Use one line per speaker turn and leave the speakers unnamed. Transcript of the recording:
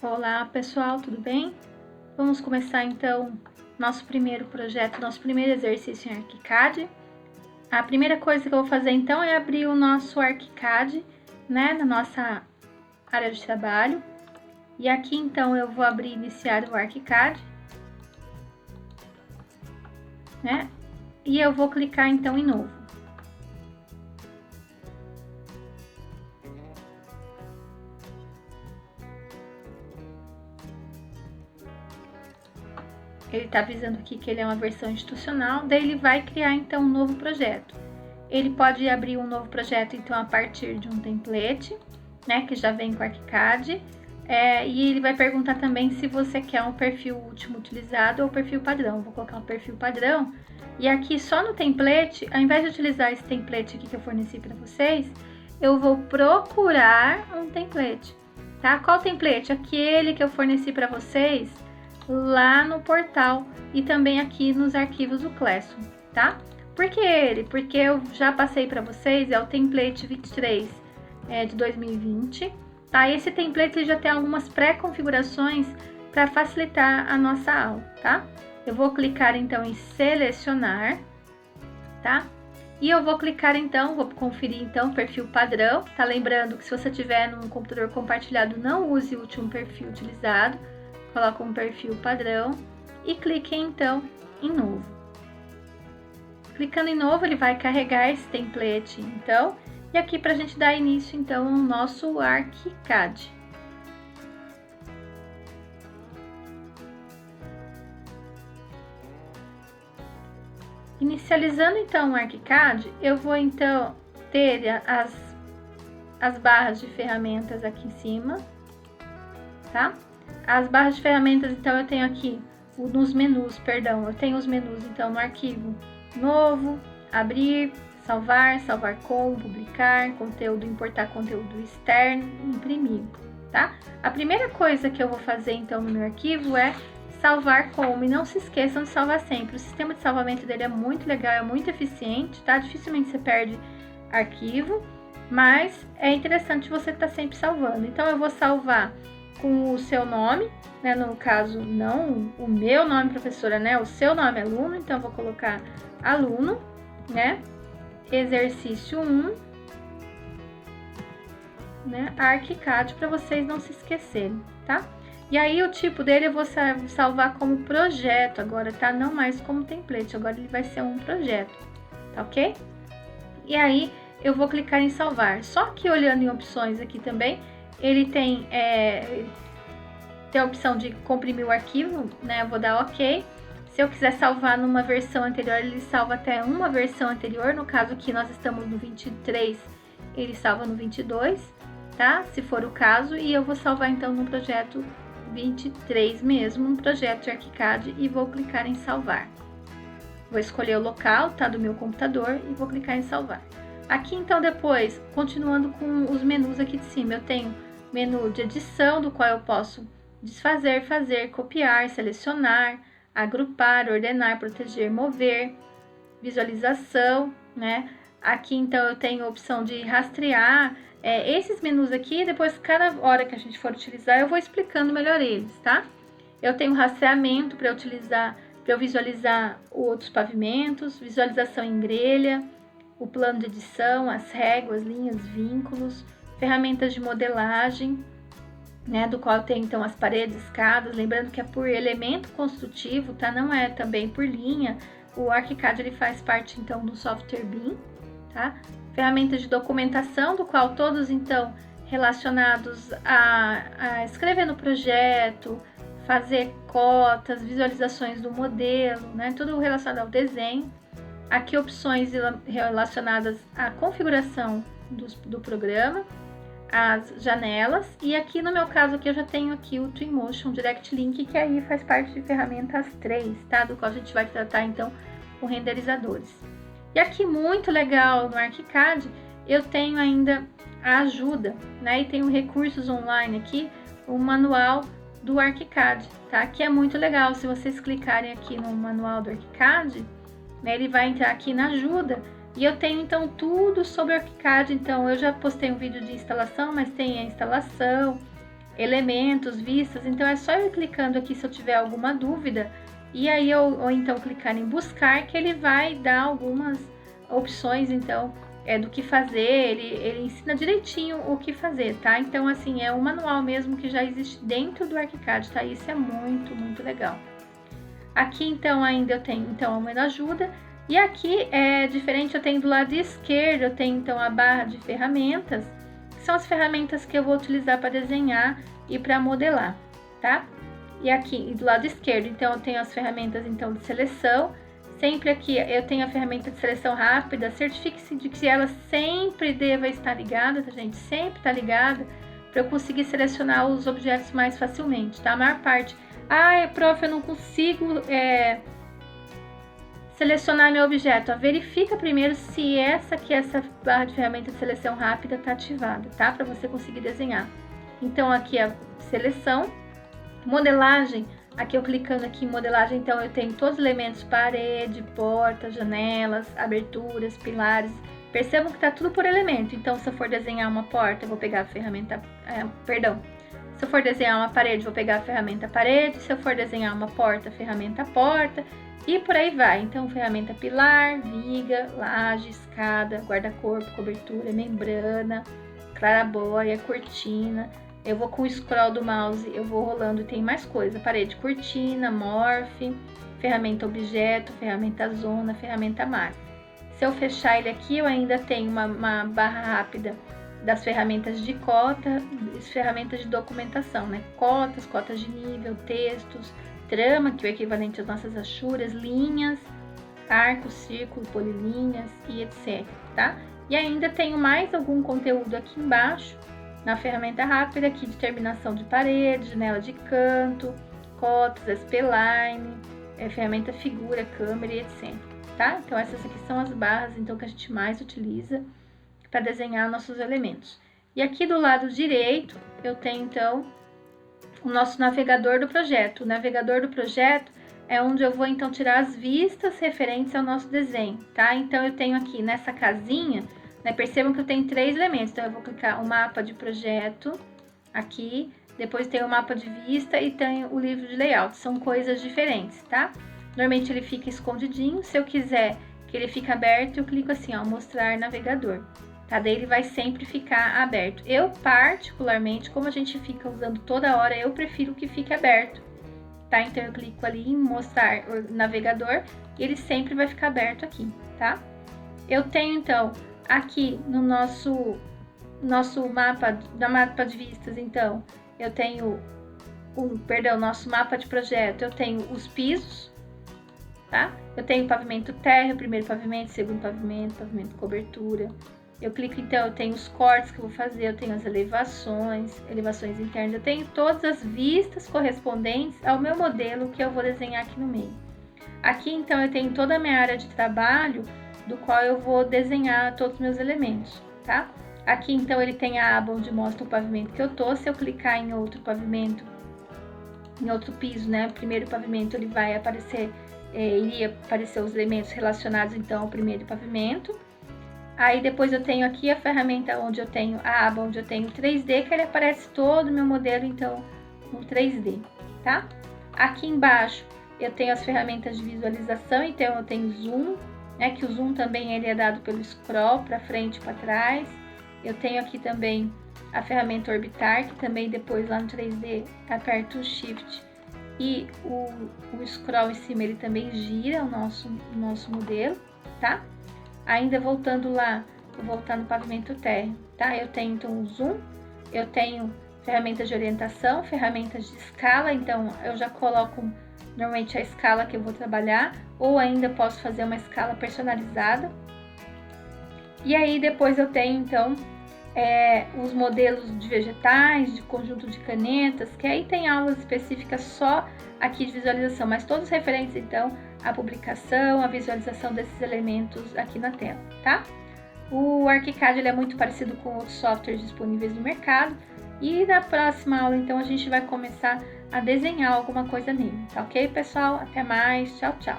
Olá pessoal, tudo bem? Vamos começar então nosso primeiro projeto, nosso primeiro exercício em ArchiCAD. A primeira coisa que eu vou fazer então é abrir o nosso ArchiCAD, né, na nossa área de trabalho. E aqui então eu vou abrir iniciar o ArchiCAD, né? E eu vou clicar então em novo. Ele está avisando aqui que ele é uma versão institucional, daí ele vai criar então um novo projeto. Ele pode abrir um novo projeto então a partir de um template, né, que já vem com o ArchiCAD, e ele vai perguntar também se você quer um perfil último utilizado ou perfil padrão. Vou colocar um perfil padrão, e aqui só no template, ao invés de utilizar esse template aqui que eu forneci para vocês, eu vou procurar um template, tá? Qual template? Aquele que eu forneci para vocês lá no portal e também aqui nos arquivos do Classroom, tá? Por que ele? Porque eu já passei para vocês, é o template 23 de 2020, tá? Esse template já tem algumas pré-configurações para facilitar a nossa aula, tá? Eu vou clicar então em selecionar, tá? E eu vou clicar então, vou conferir então o perfil padrão, tá? Lembrando que se você tiver num computador compartilhado, não use o último perfil utilizado. Coloca um perfil padrão e clique então em novo. Clicando em novo, ele vai carregar esse template então, e aqui para a gente dar início então no nosso ArchiCAD. Inicializando então o ArchiCAD, eu vou então ter as barras de ferramentas aqui em cima, tá? As barras de ferramentas, então, eu tenho aqui nos menus, perdão, eu tenho os menus, então, no arquivo novo, abrir, salvar, salvar como, publicar, conteúdo, importar conteúdo externo, imprimir, tá? A primeira coisa que eu vou fazer, então, no meu arquivo é salvar como, e não se esqueçam de salvar sempre. O sistema de salvamento dele é muito legal, é muito eficiente, tá? Dificilmente você perde arquivo, mas é interessante você estar sempre salvando. Então, eu vou salvar com o seu nome, né? No caso, não o meu nome, professora, né? O seu nome, aluno, então eu vou colocar aluno, né? Exercício 1, né? ArchiCAD, para vocês não se esquecerem, tá? E aí o tipo dele eu vou salvar como projeto agora, tá? Não mais como template, agora ele vai ser um projeto, tá ok? E aí eu vou clicar em salvar. Só que olhando em opções aqui também, ele tem a opção de comprimir o arquivo, né? Eu vou dar OK. Se eu quiser salvar numa versão anterior, ele salva até uma versão anterior. No caso aqui nós estamos no 23, ele salva no 22, tá? Se for o caso, e eu vou salvar então no projeto 23 mesmo, um projeto de ArchiCAD, e vou clicar em salvar. Vou escolher o local, tá, do meu computador, e vou clicar em salvar. Aqui então depois, continuando com os menus aqui de cima, eu tenho menu de edição, do qual eu posso desfazer, fazer, copiar, selecionar, agrupar, ordenar, proteger, mover, visualização, né? Aqui então eu tenho a opção de rastrear. Esses menus aqui, depois cada hora que a gente for utilizar, eu vou explicando melhor eles, tá? Eu tenho rastreamento para eu visualizar outros pavimentos, visualização em grelha, o plano de edição, as réguas, linhas, vínculos, ferramentas de modelagem, né, do qual tem então as paredes, escadas, lembrando que é por elemento construtivo, tá? Não é também por linha. O ArchiCAD ele faz parte então do software BIM, tá? Ferramentas de documentação, do qual todos então relacionados a escrever no projeto, fazer cotas, visualizações do modelo, né? Tudo relacionado ao desenho. Aqui opções relacionadas à configuração do programa, as janelas, e aqui no meu caso aqui eu já tenho aqui o Twinmotion Direct Link, que aí faz parte de ferramentas 3, tá? Do qual a gente vai tratar então com renderizadores. E aqui muito legal no ArchiCAD, eu tenho ainda a ajuda, né? E tenho recursos online aqui, o manual do ArchiCAD, tá? Que é muito legal. Se vocês clicarem aqui no manual do ArchiCAD, né, ele vai entrar aqui na ajuda, e eu tenho então tudo sobre o ArchiCAD. Então eu já postei um vídeo de instalação, mas tem a instalação, elementos, vistas, então é só eu ir clicando aqui se eu tiver alguma dúvida, e aí ou então clicar em buscar, que ele vai dar algumas opções, então, do que fazer, ele ensina direitinho o que fazer, tá? Então, assim, é um manual mesmo que já existe dentro do ArchiCAD, tá? Isso é muito, muito legal. Aqui, então, ainda eu tenho, então, a menu ajuda, e aqui é diferente, eu tenho do lado esquerdo, eu tenho, então, a barra de ferramentas, que são as ferramentas que eu vou utilizar para desenhar e para modelar, tá? E aqui, do lado esquerdo, então, eu tenho as ferramentas, então, de seleção. Sempre aqui eu tenho a ferramenta de seleção rápida, certifique-se de que ela sempre deva estar ligada, tá, gente? Sempre tá ligada, para eu conseguir selecionar os objetos mais facilmente, tá? A maior parte, prof, eu não consigo selecionar meu objeto. Verifica primeiro se essa barra de ferramenta de seleção rápida tá ativada, tá? Para você conseguir desenhar. Então, aqui a seleção, modelagem. Aqui eu clicando aqui em modelagem, então eu tenho todos os elementos, parede, porta, janelas, aberturas, pilares. Percebam que tá tudo por elemento, então se eu for desenhar uma porta, eu vou pegar a ferramenta, se eu for desenhar uma parede, vou pegar a ferramenta parede, se eu for desenhar uma porta, ferramenta porta, e por aí vai. Então, ferramenta pilar, viga, laje, escada, guarda-corpo, cobertura, membrana, clarabóia, cortina. Eu vou com o scroll do mouse, eu vou rolando e tem mais coisa. Parede, cortina, morph, ferramenta objeto, ferramenta zona, ferramenta marca. Se eu fechar ele aqui, eu ainda tenho uma barra rápida das ferramentas de cota, ferramentas de documentação, né? Cotas de nível, textos, trama, que é o equivalente às nossas achuras, linhas, arco, círculo, polilinhas e etc, tá? E ainda tenho mais algum conteúdo aqui embaixo, na ferramenta rápida aqui de terminação de parede, janela de canto, cotas, spline, ferramenta figura, câmera e etc, tá? Então essas aqui são as barras então que a gente mais utiliza para desenhar nossos elementos. E aqui do lado direito eu tenho então o nosso navegador do projeto. O navegador do projeto é onde eu vou então tirar as vistas referentes ao nosso desenho, tá? Então eu tenho aqui nessa casinha, né, percebam que eu tenho 3 elementos, então eu vou clicar o mapa de projeto aqui, depois tem o mapa de vista e tem o livro de layout, são coisas diferentes, tá? Normalmente ele fica escondidinho, se eu quiser que ele fique aberto, eu clico assim, ó, mostrar navegador, tá? Daí ele vai sempre ficar aberto. Eu particularmente, como a gente fica usando toda hora, eu prefiro que fique aberto, tá? Então eu clico ali em mostrar o navegador e ele sempre vai ficar aberto aqui, tá? Eu tenho então aqui no nosso mapa de vistas, então, eu tenho nosso mapa de projeto, eu tenho os pisos, tá? Eu tenho pavimento térreo, primeiro pavimento, segundo pavimento, pavimento cobertura. Eu clico, então, eu tenho os cortes que eu vou fazer, eu tenho as elevações internas, eu tenho todas as vistas correspondentes ao meu modelo que eu vou desenhar aqui no meio. Aqui, então, eu tenho toda a minha área de trabalho, do qual eu vou desenhar todos os meus elementos, tá? Aqui, então, ele tem a aba onde mostra o pavimento que eu tô. Se eu clicar em outro pavimento, em outro piso, né? O primeiro pavimento, ele vai aparecer, iria aparecer os elementos relacionados, então, ao primeiro pavimento. Aí, depois eu tenho aqui a ferramenta onde eu tenho, a aba onde eu tenho 3D, que ele aparece todo o meu modelo, então, no 3D, tá? Aqui embaixo, eu tenho as ferramentas de visualização, então, eu tenho zoom, né, que o zoom também ele é dado pelo scroll para frente e para trás. Eu tenho aqui também a ferramenta orbitar, que também depois lá no 3D aperto o shift e o scroll em cima ele também gira o nosso modelo, tá? Ainda voltando lá, vou voltar no pavimento térreo, tá? Eu tenho então o zoom, eu tenho ferramentas de orientação, ferramentas de escala, então eu já coloco normalmente a escala que eu vou trabalhar, ou ainda posso fazer uma escala personalizada. E aí depois eu tenho então os modelos de vegetais, de conjunto de canetas, que aí tem aulas específicas só aqui de visualização, mas todos referentes então à publicação, à visualização desses elementos aqui na tela, tá? O ArchiCAD ele é muito parecido com outros softwares disponíveis no mercado, e na próxima aula então a gente vai começar a desenhar alguma coisa nele, tá ok, pessoal? Até mais, tchau, tchau!